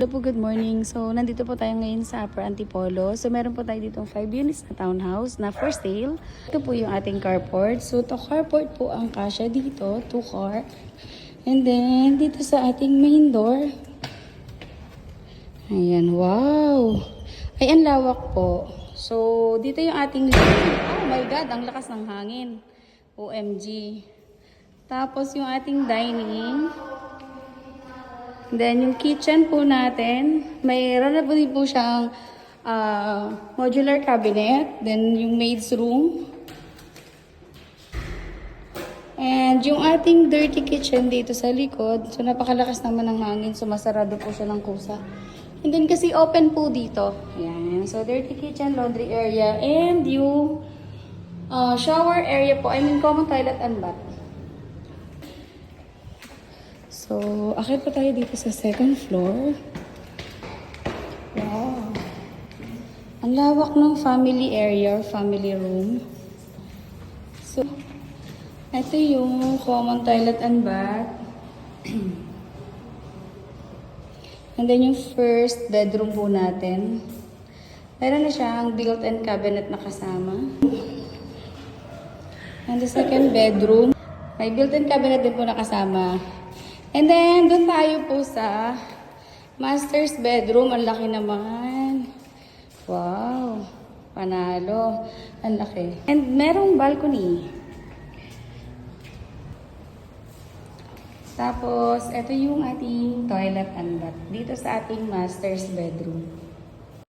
Hello po, good morning. So, nandito po tayo ngayon sa Upper Antipolo. So, meron po tayo ditong 5 units na townhouse na for sale. Ito po yung ating carport. So, to carport po ang kasya dito, 2 car. And then, dito sa ating main door. Ayan, wow! Ay, ang lawak po. So, dito yung ating living. Oh my God, ang lakas ng hangin. OMG. Tapos, yung ating dining. Then, yung kitchen po natin, mayroon na po din po siyang modular cabinet. Then, yung maid's room. And yung ating dirty kitchen dito sa likod. So, napakalakas naman ng hangin. So, masarado po siya ng kusa. And then, kasi open po dito. Ayan. So, dirty kitchen, laundry area. And yung shower area po. I mean, common toilet and bath. So, akit po tayo dito sa second floor. Wow. Ang lawak ng family area, family room. So, ito yung common toilet and bath. And then yung first bedroom po natin. Meron na siyang built-in cabinet na kasama. And the second bedroom, may built-in cabinet din po na kasama. And then, doon tayo po sa master's bedroom. Ang laki naman. Wow. Panalo. Ang laki. And merong balcony. Tapos, ito yung ating toilet and bath. Dito sa ating master's bedroom.